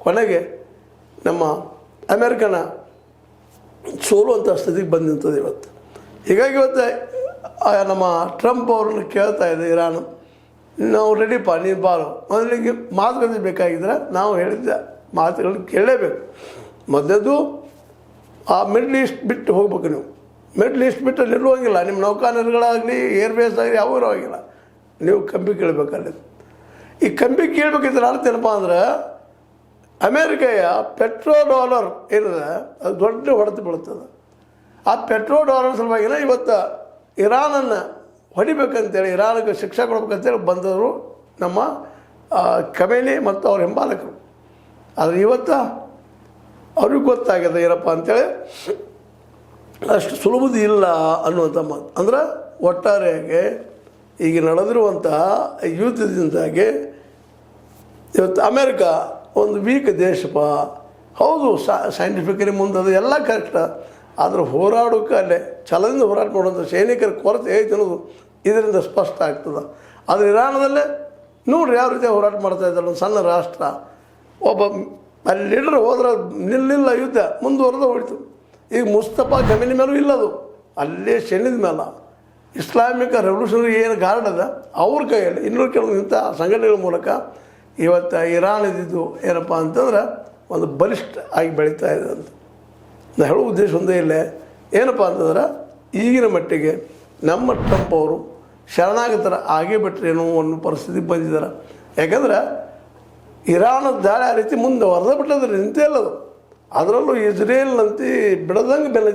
ಕೊನೆಗೆ ನಮ್ಮ ಅಮೇರಿಕನ ಸೋಲುವಂಥ ಸ್ಥಿತಿಗೆ ಬಂದು ನಿಂತದೆ ಇವತ್ತು. ಹೀಗಾಗಿ ಇವತ್ತು ನಮ್ಮ ಟ್ರಂಪ್ ಅವ್ರನ್ನ ಕೇಳ್ತಾ ಇದೆ ಇರಾನ್, ನಾವು ರೆಡಿಪ್ಪ, ನೀನು ಬಾರು ಮೊದಲಿಗೆ ಮಾತುಕತೆ ಬೇಕಾಗಿದ್ರೆ ನಾವು ಹೇಳಿದ್ದ ಮಾತುಗಳನ್ನ ಕೇಳಲೇಬೇಕು. ಮೊದಲದು ಆ ಮಿಡ್ಲ್ ಈಸ್ಟ್ ಬಿಟ್ಟು ಹೋಗ್ಬೇಕು. ನೀವು ಮಿಡ್ಲ್ ಈಸ್ಟ್ ಬಿಟ್ಟು ನಿಲ್ಲುವಂಗಿಲ್ಲ. ನಿಮ್ಮ ನೌಕಾನೆಲೆಗಳಾಗಲಿ ಏರ್ಬೇಸ್ ಆಗಲಿ ಯಾವೂ ಇರೋಂಗಿಲ್ಲ. ನೀವು ಕಂಬಿ ಕೇಳಬೇಕಲ್ಲಿ. ಈ ಕಂಬಿ ಕೇಳಬೇಕಿದ್ರೆ ಅರ್ಥ ಏನಪ್ಪ ಅಂದ್ರೆ ಅಮೇರಿಕೆಯ ಪೆಟ್ರೋ ಡಾಲರ್ ಏನಿದೆ ಅದು ದೊಡ್ಡ ಹೊಡೆತ ಬೀಳ್ತದೆ. ಆ ಪೆಟ್ರೋ ಡಾಲರ್ ಸಲುವಾಗಿನ ಇವತ್ತು ಇರಾನನ್ನು ಹೊಡಿಬೇಕಂತೇಳಿ, ಇರಾನಿಗೆ ಶಿಕ್ಷೆ ಕೊಡ್ಬೇಕಂತೇಳಿ ಬಂದವರು ನಮ್ಮ ಖಮೇನಿ ಮತ್ತು ಅವ್ರ ಹಿಂಬಾಲಕರು. ಆದರೆ ಇವತ್ತು ಅವ್ರಿಗೆ ಗೊತ್ತಾಗಿದೆ ಏನಪ್ಪ ಅಂಥೇಳಿ ಅಷ್ಟು ಸುಲಭದ ಇಲ್ಲ ಅನ್ನುವಂಥ ಮಾತು. ಅಂದ್ರೆ ಒಟ್ಟಾರೆಯಾಗಿ ಈಗ ನಡೆದಿರುವಂತಹ ಯುದ್ಧದಿಂದಾಗಿ ಇವತ್ತು ಅಮೇರಿಕಾ ಒಂದು ವೀಕ್ ದೇಶಪ್ಪ. ಹೌದು, ಸೈಂಟಿಫಿಕಲಿ ಮುಂದದು ಎಲ್ಲ ಕರೆಕ್ಟ. ಆದರೆ ಹೋರಾಡೋಕೆ ಅಲ್ಲೇ ಛಲದಿಂದ ಹೋರಾಟ ಮಾಡುವಂಥ ಸೈನಿಕರ ಕೊರತೆ ಐತೆ ಅನ್ನೋದು ಇದರಿಂದ ಸ್ಪಷ್ಟ ಆಗ್ತದೆ. ಆದರೆ ಇರಾನದಲ್ಲೇ ನೋಡ್ರಿ ಯಾವ ರೀತಿ ಹೋರಾಟ ಮಾಡ್ತಾ ಇದ್ದಾರೆ. ಒಂದು ಸಣ್ಣ ರಾಷ್ಟ್ರ, ಒಬ್ಬ ಅಲ್ಲಿ ಲೀಡರ್ ಹೋದ್ರೆ ನಿಲ್ಲಿಲ್ಲ, ಯುದ್ಧ ಮುಂದುವರೆದು ಹೊಡಿತು. ಈಗ ಮುಸ್ತಫಾ ಖಮೇನಿ ಮೇಲೂ ಇಲ್ಲದು, ಅಲ್ಲೇ ಶನಿದ ಮೇಲೆ ಇಸ್ಲಾಮಿಕ್ ರೆವಲ್ಯೂಷನರಿ ಏನು ಗಾರ್ಡ್ ಅದ ಅವ್ರ ಕೈಯಲ್ಲಿ ಇನ್ನೂರು ಕೆಲವು ಇಂಥ ಸಂಘಟನೆಗಳ ಮೂಲಕ ಇವತ್ತು ಇರಾನ್ ಇದ್ದಿದ್ದು ಏನಪ್ಪ ಅಂತಂದ್ರೆ ಒಂದು ಬಲಿಷ್ಠ ಆಗಿ ಬೆಳೀತಾ ಇದೆ ಅಂತ ನಾ ಹೇಳೋ ಉದ್ದೇಶ ಒಂದೇ ಇಲ್ಲ. ಏನಪ್ಪ ಅಂತಂದ್ರೆ ಈಗಿನ ಮಟ್ಟಿಗೆ ನಮ್ಮ ಟ್ರಂಪ್ ಅವರು ಶರಣಾಗತರ ಆಗೇ ಬಿಟ್ರೇನೋ ಅನ್ನೋ ಪರಿಸ್ಥಿತಿಗೆ ಬಂದಿದ್ದಾರೆ. ಯಾಕಂದ್ರೆ ಇರಾನ್ ದಾಳಿ ಆ ರೀತಿ ಮುಂದೆ ಹೊರದ ಬಿಟ್ಟದ್ರೆ ನಿಂತೇ ಇಲ್ಲದು. ಅದರಲ್ಲೂ ಇಸ್ರೇಲ್ನಂತೆ ಬಿಡದಂಗೆ ಬೆಲೆ